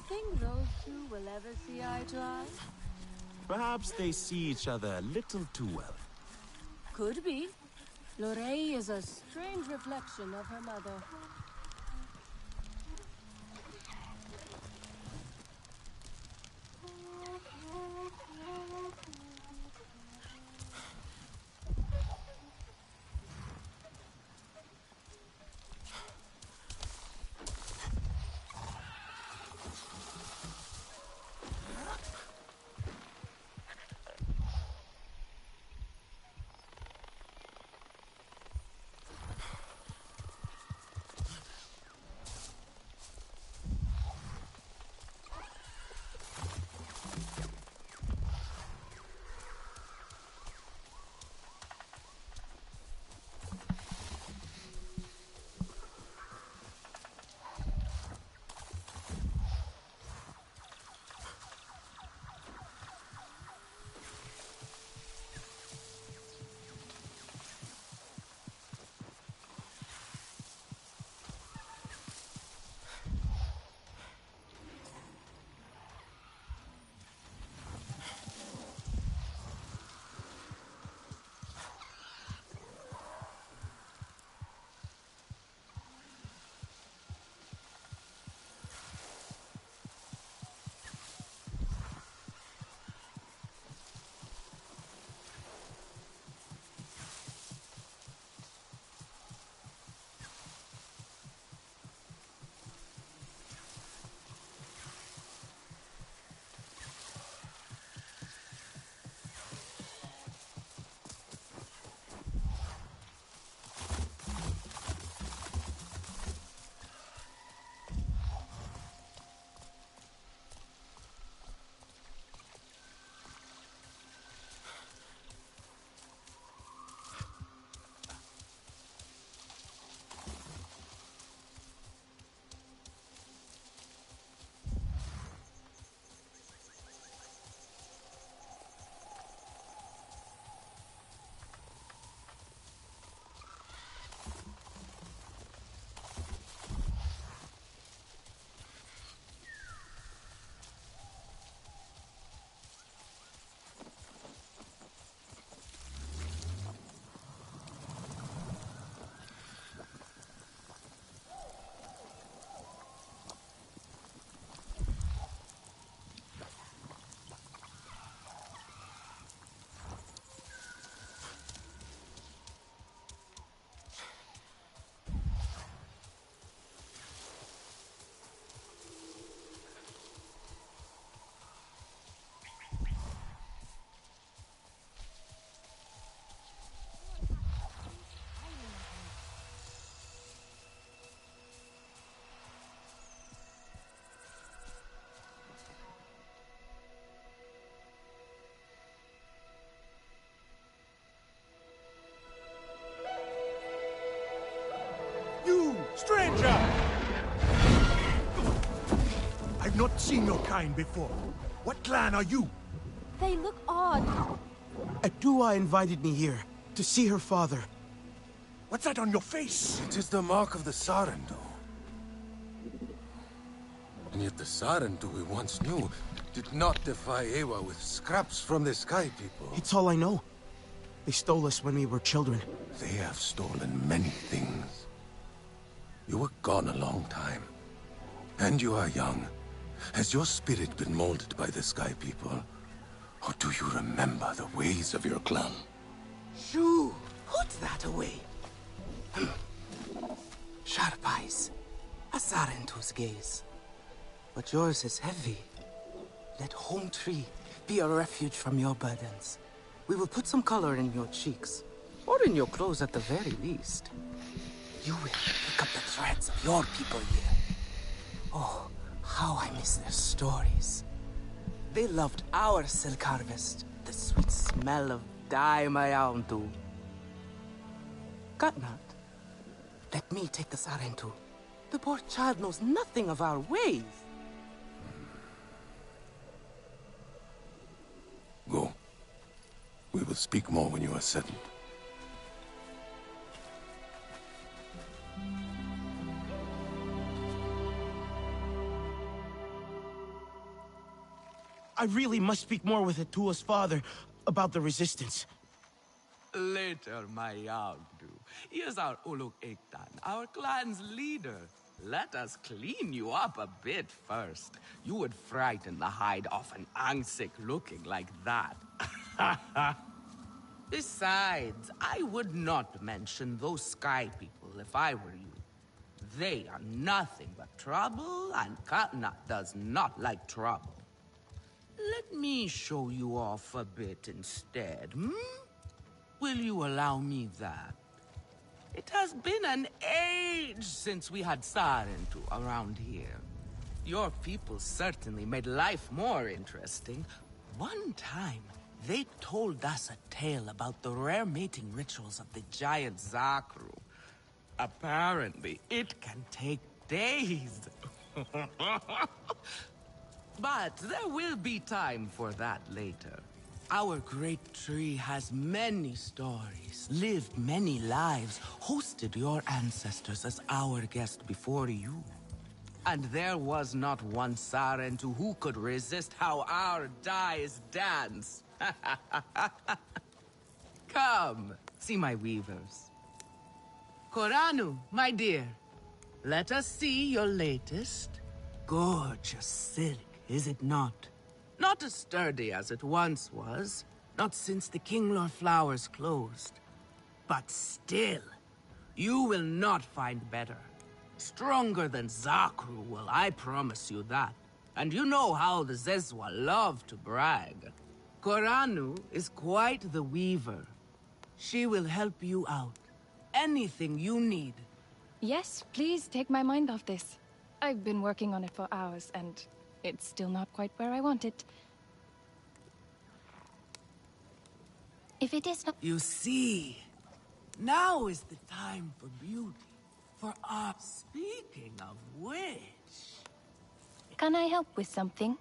think those two will ever see eye to eye? Perhaps they see each other a little too well. Could be. Lorraine is a strange reflection of her mother. Stranger! I've not seen your kind before. What clan are you? They look odd. Adua invited me here to see her father. What's that on your face? It is the mark of the Sarentu. And yet the Sarentu we once knew did not defy Ewa with scraps from the Sky People. It's all I know. They stole us when we were children. They have stolen many things. You were gone a long time. And you are young. Has your spirit been molded by the Sky People? Or do you remember the ways of your clan? Shoo! Put that away. Sharp eyes. A Sarentu's gaze. But yours is heavy. Let Home Tree be a refuge from your burdens. We will put some color in your cheeks. Or in your clothes at the very least. You will pick up the threads of your people here. Oh, how I miss their stories. They loved our silk harvest, the sweet smell of dye mayauntu. Katnat, let me take the Sarentu. The poor child knows nothing of our ways. Go. We will speak more when you are settled. I really must speak more with Atua's father about the resistance. Later, my Yagdu. He is our Uluk Ektan, our clan's leader. Let us clean you up a bit first. You would frighten the hide off an Angsik looking like that. Besides, I would not mention those sky people if I were you. They are nothing but trouble, and Katna does not like trouble. Let me show you off a bit instead, hmm? Will you allow me that? It has been an age since we had Sarentu around here. Your people certainly made life more interesting. One time, they told us a tale about the rare mating rituals of the giant Zakru. Apparently, it can take days. But there will be time for that later. Our great tree has many stories, lived many lives, hosted your ancestors as our guest before you. And there was not one Sarentu who could resist how our dyes dance. Come, see my weavers. Koranu, my dear, let us see your latest. Gorgeous silk, is it not? Not as sturdy as it once was, not since the Kinglor flowers closed. But still, you will not find better. Stronger than Zakru will, I promise you that. And you know how the Zezwa love to brag. Koranu is quite the weaver. She will help you out. Anything you need. Yes, please take my mind off this. I've been working on it for hours, and it's still not quite where I want it. If it is not... You see, now is the time for beauty. For art. Speaking of which... Can I help with something?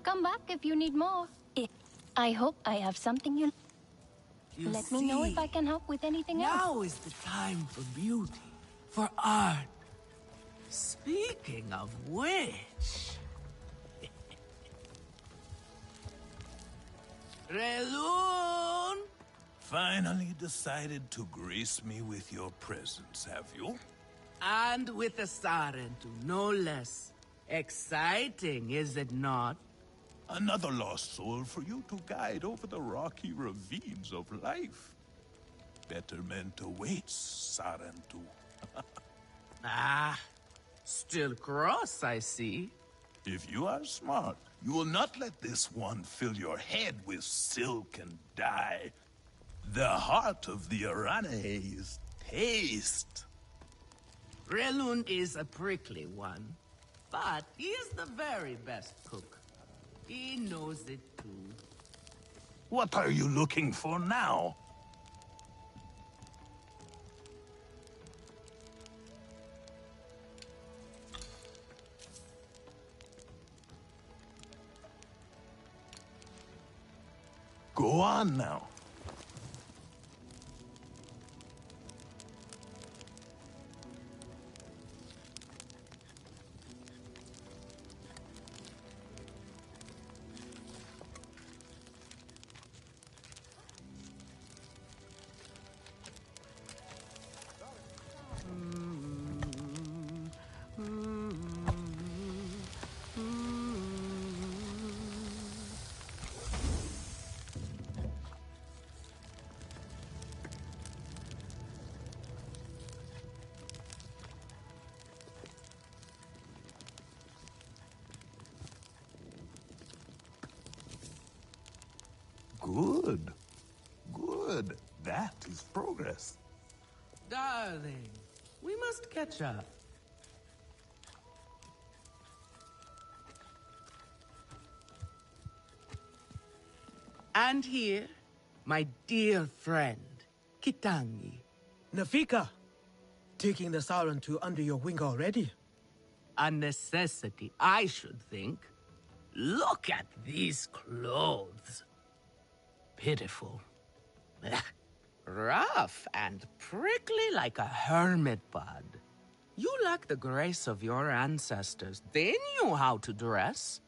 Come back if you need more. I hope I have something you... Let me know if I can help with anything else. Now is the time for beauty, for art. Speaking of which... Relun! Finally decided to grace me with your presence, have you? And with a Sarentu, no less. Exciting, is it not? Another lost soul for you to guide over the rocky ravines of life. Betterment awaits, Sarentu. Ah, still cross, I see. If you are smart, you will not let this one fill your head with silk and dye. The heart of the Arane is taste. Relun is a prickly one, but he is the very best cook. He knows it too. What are you looking for now? Go on now. Good. Good. That is progress. Darling, we must catch up. And here, my dear friend, Kitangi. Nafika, taking the Sarentu under your wing already? A necessity, I should think. Look at these clothes. Pitiful. Rough and prickly like a hermit bud. You lack the grace of your ancestors. They knew how to dress.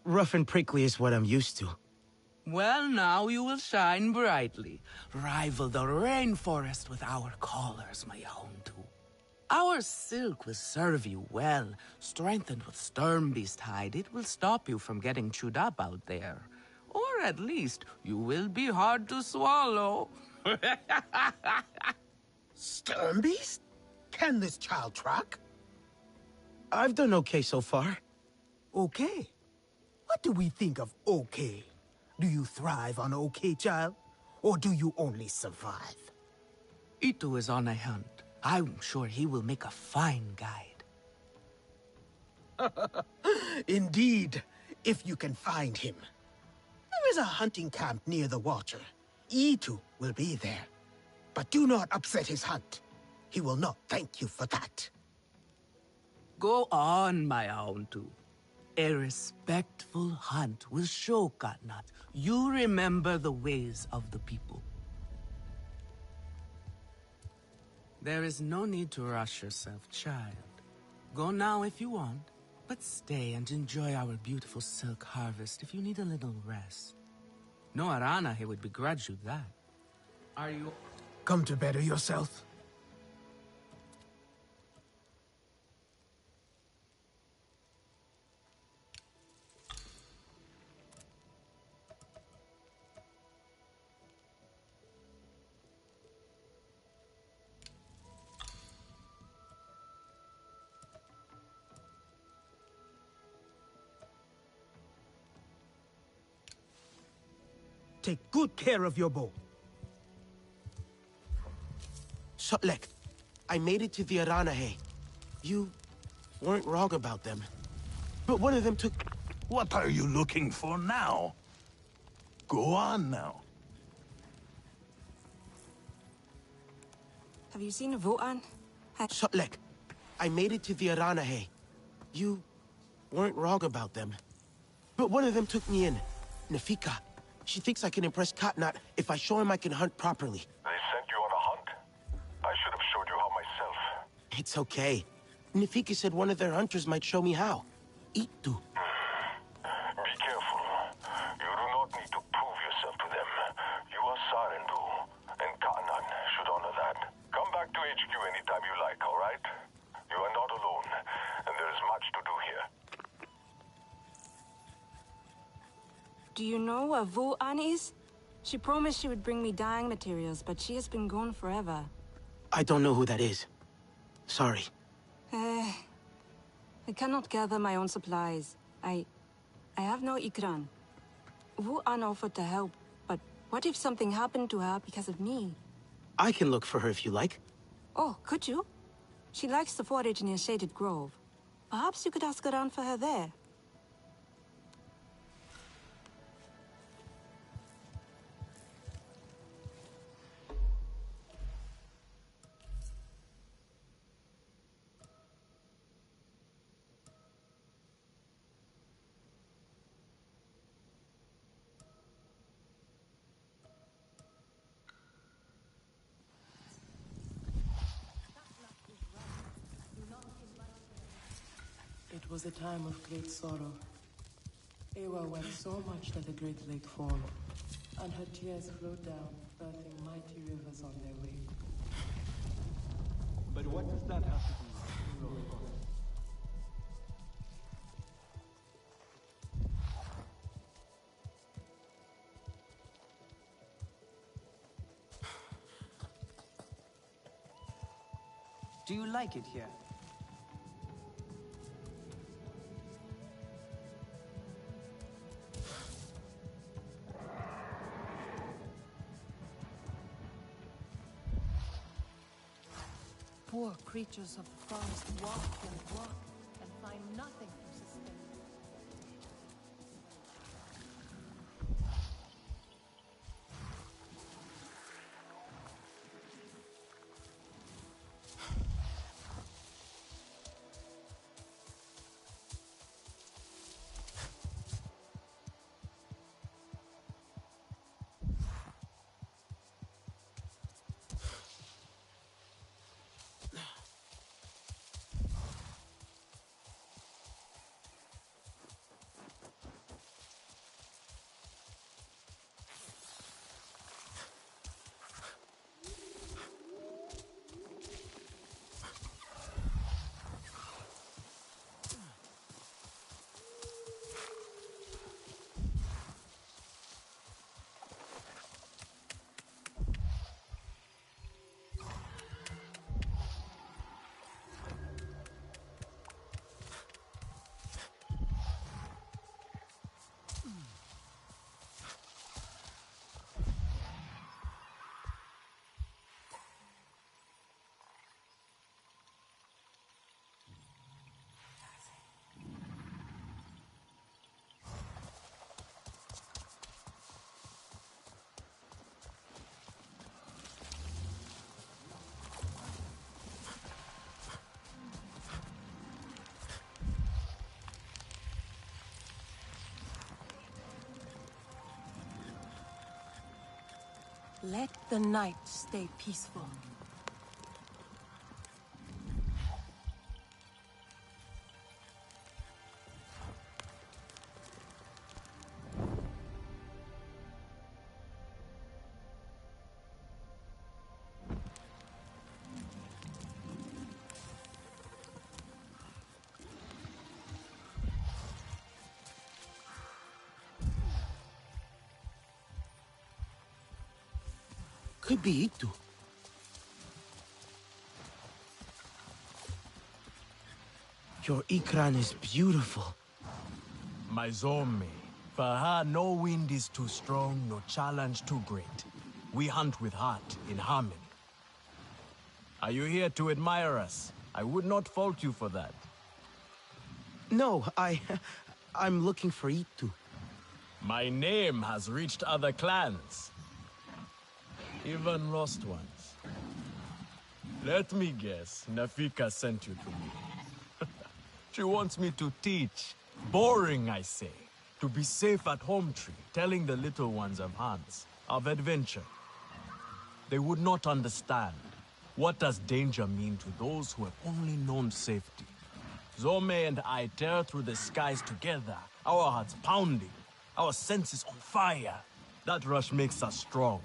Rough and prickly is what I'm used to. Well, now you will shine brightly. Rival the rainforest with our collars, my Sarentu. Our silk will serve you well. Strengthened with Sternbeast hide, it will stop you from getting chewed up out there. Or at least, you will be hard to swallow. Sternbeast? Can this child track? I've done okay so far. Okay? What do we think of okay? Do you thrive on okay, child? Or do you only survive? Itu is on a hunt. I'm sure he will make a fine guide. Indeed, if you can find him. There is a hunting camp near the Watcher. Itu will be there. But do not upset his hunt. He will not thank you for that. Go on, my Sarentu. A respectful hunt will show Katnat you remember the ways of the people. There is no need to rush yourself, child. Go now if you want, but stay and enjoy our beautiful silk harvest if you need a little rest. No Arana here would begrudge you that. Are you... Come to better yourself. Take good care of your bow. Sutlek, I made it to the Aranahe. You weren't wrong about them. But one of them took... What are you looking for now? Go on now. Have you seen Votan? Sutlek, I made it to the Aranahe. You weren't wrong about them. But one of them took me in. Nafika. She thinks I can impress Katnat if I show him I can hunt properly. They sent you on a hunt? I should have showed you how myself. It's okay. Nafika said one of their hunters might show me how. Itu. Be careful. You do not need to prove yourself to them. You are Sarentu, and Katnat should honor that. Come back to HQ anytime you like, all right? You are not alone, and there is much to do here. Do you know where Votan is? She promised she would bring me dyeing materials, but she has been gone forever. I don't know who that is. Sorry. I cannot gather my own supplies. I have no ikran. Votan offered to help, but what if something happened to her because of me? I can look for her if you like. Oh, could you? She likes to forage near Shaded Grove. Perhaps you could ask around for her there. It was a time of great sorrow. Ewa wept so much that the great lake formed, and her tears flowed down, birthing mighty rivers on their way. But what does that have to do with Ewa? Do you like it here? poor creatures of the forest walk and walk and find nothing to sustain them. Let the night stay peaceful. Could be Itu. Your Ikran is beautiful. My Zome. For her, no wind is too strong, no challenge too great. We hunt with heart, in harmony. Are you here to admire us? I would not fault you for that. No, I'm looking for Itu. My name has reached other clans. Even lost ones. Let me guess, Nafika sent you to me. She wants me to teach. Boring, I say. To be safe at home tree, telling the little ones of Hans, of adventure. They would not understand. What does danger mean to those who have only known safety? Zome and I tear through the skies together, our hearts pounding, our senses on fire. That rush makes us strong,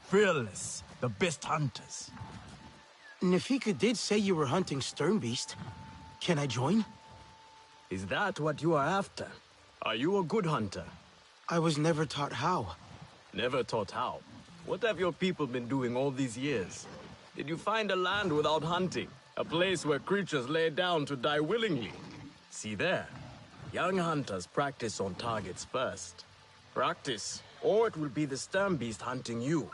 fearless, the best hunters. Nafika did say you were hunting Sternbeast. Can I join? Is that what you are after? Are you a good hunter? I was never taught how. Never taught how? What have your people been doing all these years? Did you find a land without hunting? A place where creatures lay down to die willingly? See there. Young hunters practice on targets first. Practice, or it will be the Sternbeast hunting you.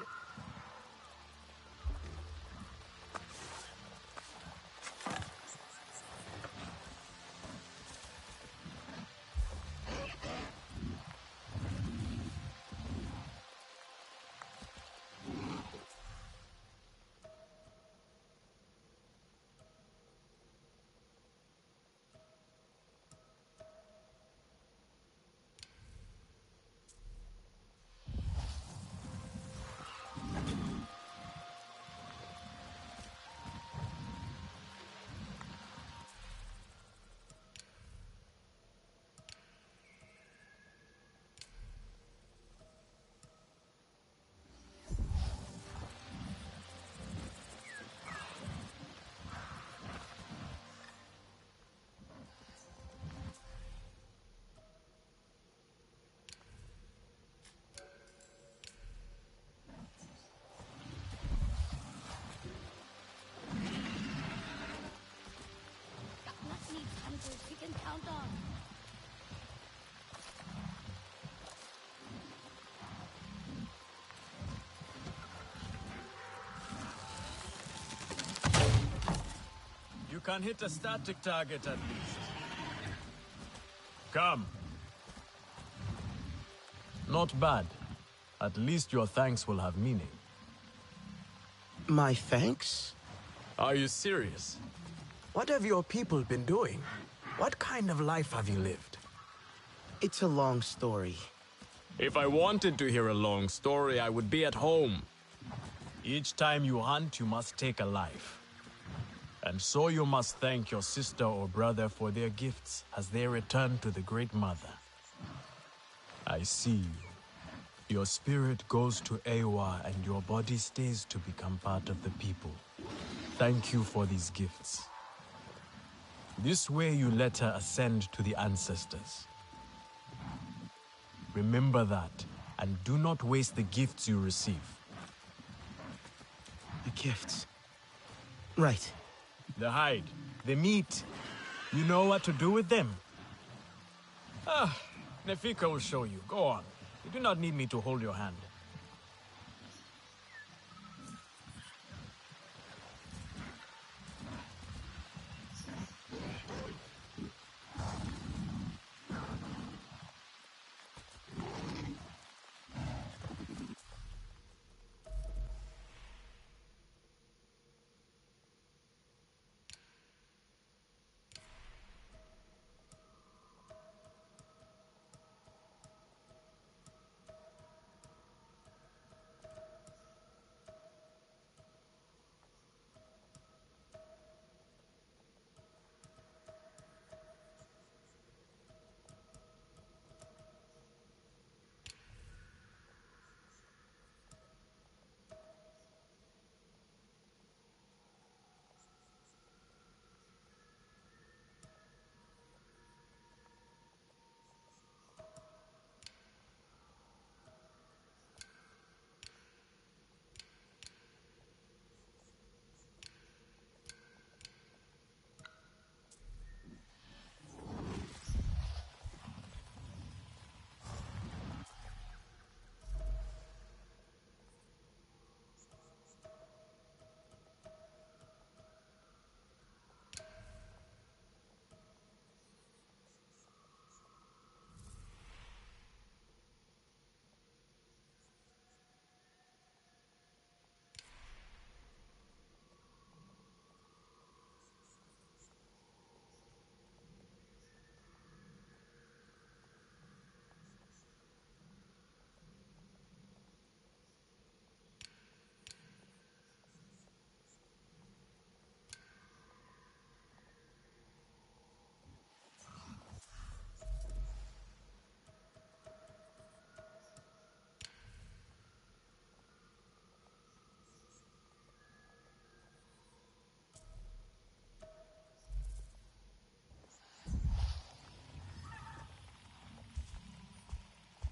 can hit a static target at least. Come. Not bad. At least your thanks will have meaning. My thanks? Are you serious? What have your people been doing? What kind of life have you lived? It's a long story. If I wanted to hear a long story, I would be at home. Each time you hunt, you must take a life. And so you must thank your sister or brother for their gifts as they return to the Great Mother. I see you. Your spirit goes to Ewa and your body stays to become part of the people. Thank you for these gifts. This way you let her ascend to the ancestors. Remember that, and do not waste the gifts you receive. The gifts. Right. The hide, the meat. You know what to do with them? Nefika will show you. Go on. You do not need me to hold your hand.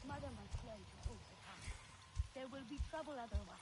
Mother must learn to hold the house. There will be trouble otherwise.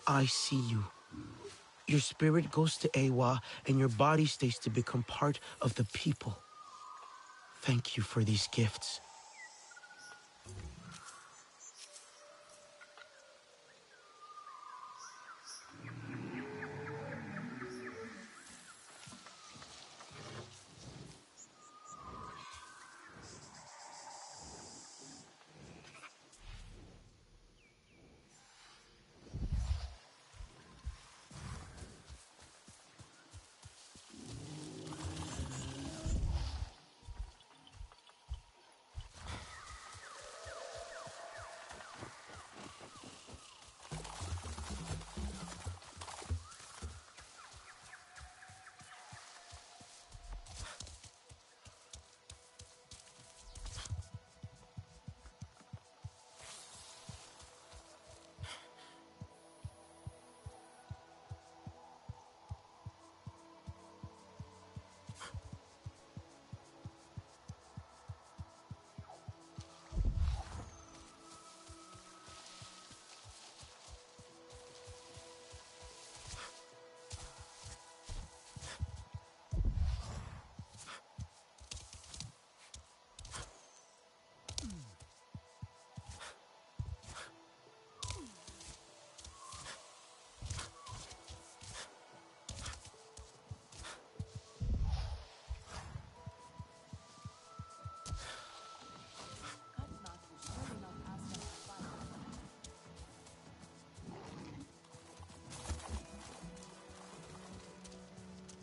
I see you. Your spirit goes to Ewa, and your body stays to become part of the people. Thank you for these gifts.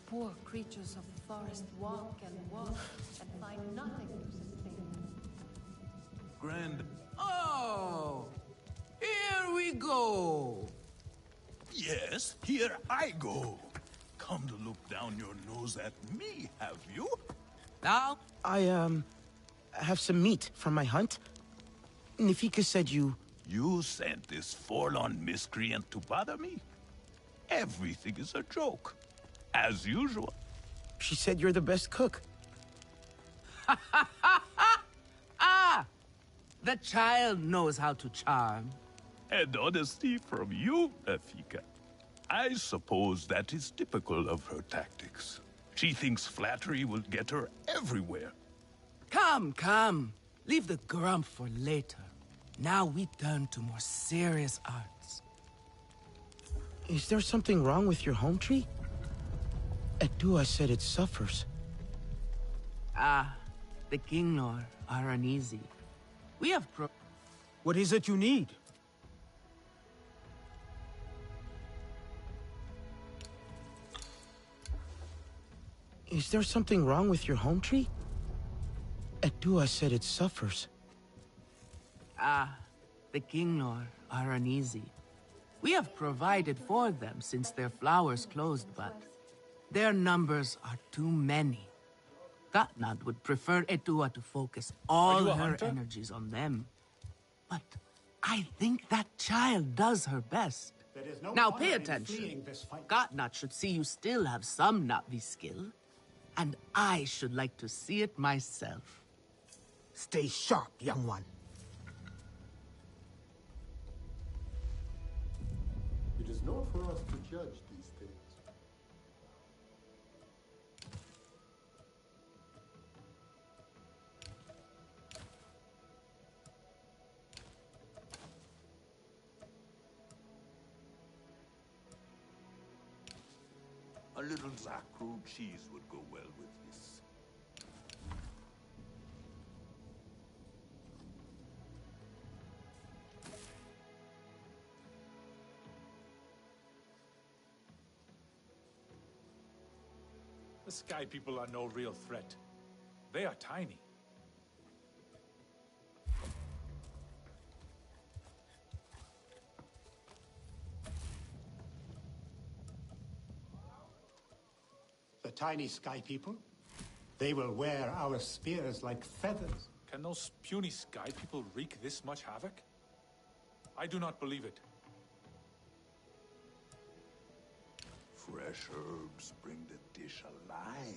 Poor creatures of the forest walk and find nothing to sustain them. Grand. Oh! Here we go! Yes, here I go. Come to look down your nose at me, have you? Now? I have some meat from my hunt. Nafika said you... You sent this forlorn miscreant to bother me? Everything is a joke. As usual. She said you're the best cook. Ah! The child knows how to charm. And honesty from you, Nafika. I suppose that is typical of her tactics. She thinks flattery will get her everywhere. Come, come. Leave the grump for later. Now we turn to more serious arts. Is there something wrong with your home tree? Edua said it suffers. Ah, the Kinglor are uneasy. We have What is it you need? Is there something wrong with your home tree? Edua said it suffers. Ah, the Kinglor are uneasy. We have provided for them since their flowers closed, but their numbers are too many. Katnad would prefer Etua to focus all her energies on them. But I think that child does her best. Now pay attention. Katnad should see you still have some Na'vi skill. And I should like to see it myself. Stay sharp, young one. It is not for us to judge these things. A little Zakru cheese would go well with this. The Sky People are no real threat. They are tiny. The tiny Sky People? They will wear our spears like feathers. Can those puny Sky People wreak this much havoc? I do not believe it. Fresh herbs bring the dish alive.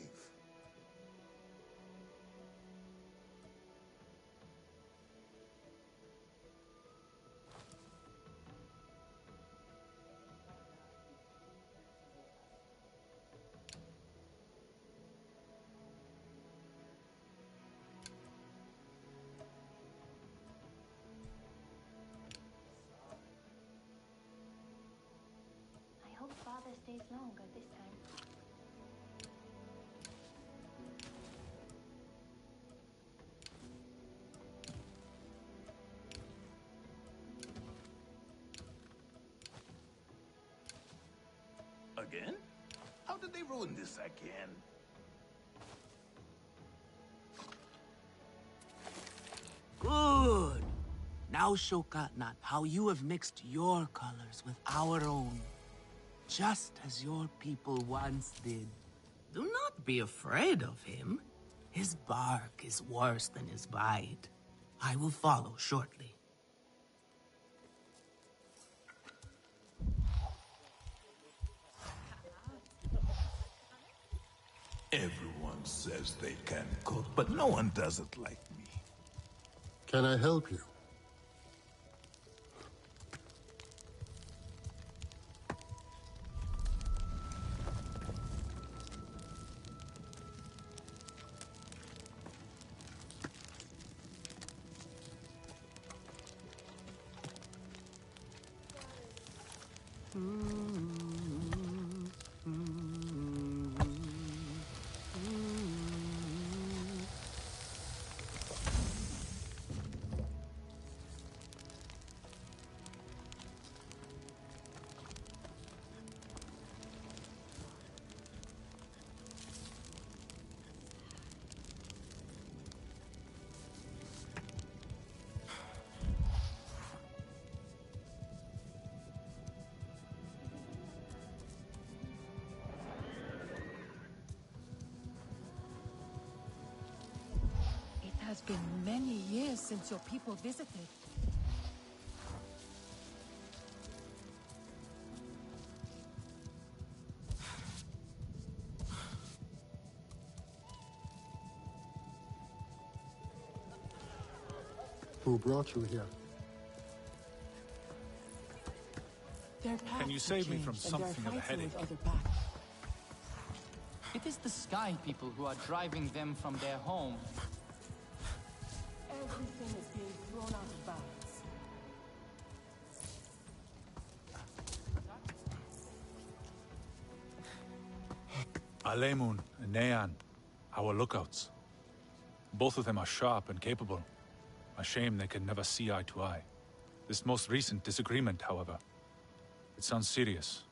longer this time. Again? How did they ruin this again? Good. Now show Katnat how you have mixed your colors with our own, just as your people once did. Do not be afraid of him. His bark is worse than his bite. I will follow shortly. Everyone says they can cook, but no one does it like me. Can I help you? It has been many years since your people visited. Who brought you here? Can you save me from something of a headache? It is the Sky People who are driving them from their home. Everything is being thrown out of bounds. Alemun and Nean, our lookouts. Both of them are sharp and capable. A shame they can never see eye to eye. This most recent disagreement, however, it sounds serious.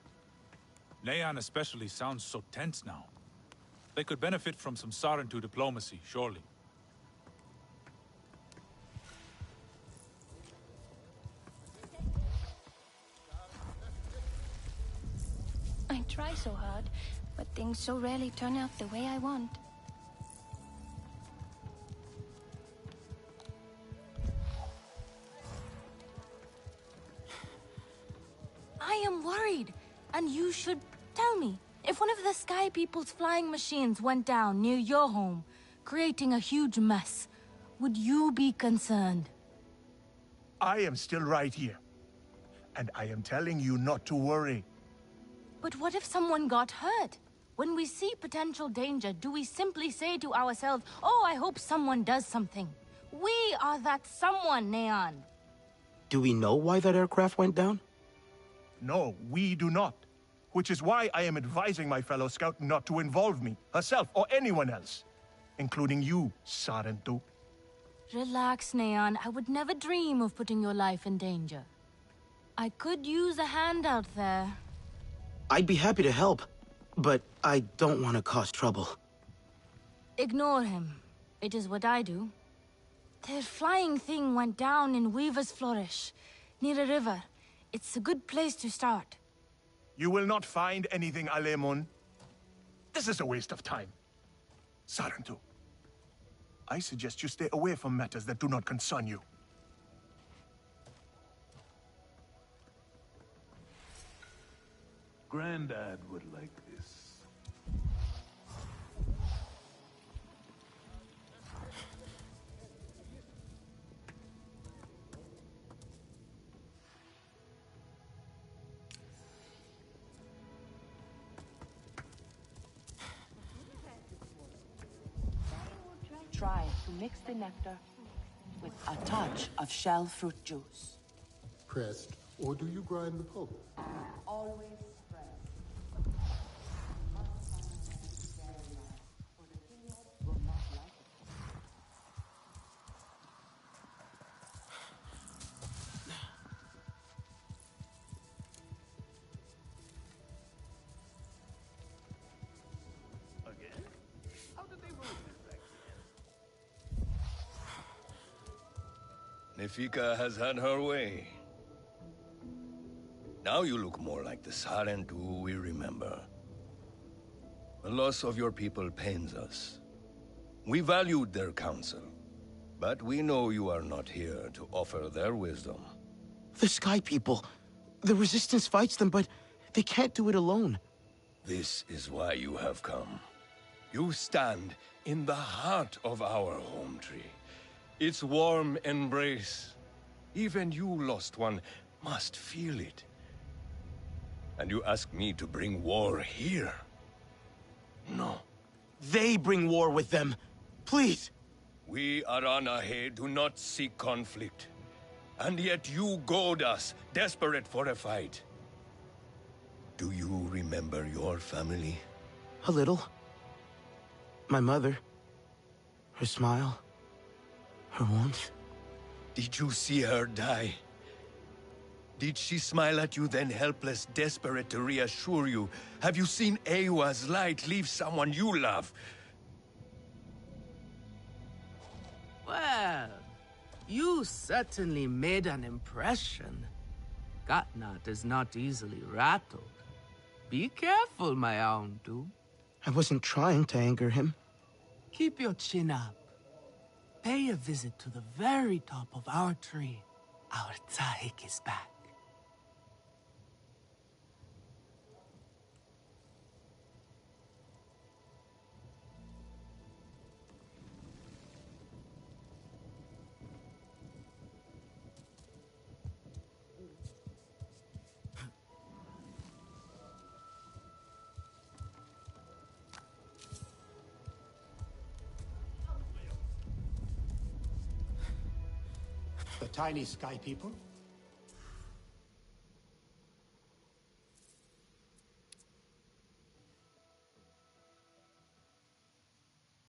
Nean especially sounds so tense now. They could benefit from some Sarentu diplomacy, surely. I try so hard, but things so rarely turn out the way I want. I am worried, and you should tell me. If one of the Sky People's flying machines went down near your home, creating a huge mess, would you be concerned? I am still right here. And I am telling you not to worry. But what if someone got hurt? When we see potential danger, do we simply say to ourselves, oh, I hope someone does something? We are that someone, Neon. Do we know why that aircraft went down? No, we do not. Which is why I am advising my fellow scout not to involve me, herself, or anyone else. Including you, Sarentu. Relax, Neon. I would never dream of putting your life in danger. I could use a hand out there. I'd be happy to help, but I don't want to cause trouble. Ignore him. It is what I do. Their flying thing went down in Weaver's Flourish, near a river. It's a good place to start. You will not find anything, Alemun. This is a waste of time. Sarentu, I suggest you stay away from matters that do not concern you. Grandad would like this. Try to mix the nectar with a touch of shell fruit juice. Pressed, or do you grind the pulp? Always pressed. Nefika has had her way. Now you look more like the Sarentu we remember. The loss of your people pains us. We valued their counsel, but we know you are not here to offer their wisdom. The Sky People. The Resistance fights them, but they can't do it alone. This is why you have come. You stand in the heart of our home tree. Its warm embrace. Even you, lost one, must feel it. And you ask me to bring war here? No. They bring war with them. Please. We Aranahe do not seek conflict. And yet you goad us, desperate for a fight. Do you remember your family? A little. My mother. Her smile. Her warmth. Did you see her die? Did she smile at you then, helpless, desperate to reassure you? Have you seen Ewa's light leave someone you love? Well, you certainly made an impression. Katnat is not easily rattled. Be careful, my Auntu. I wasn't trying to anger him. Keep your chin up. Pay a visit to the very top of our tree. Our Tsahik is back. The tiny Sky People,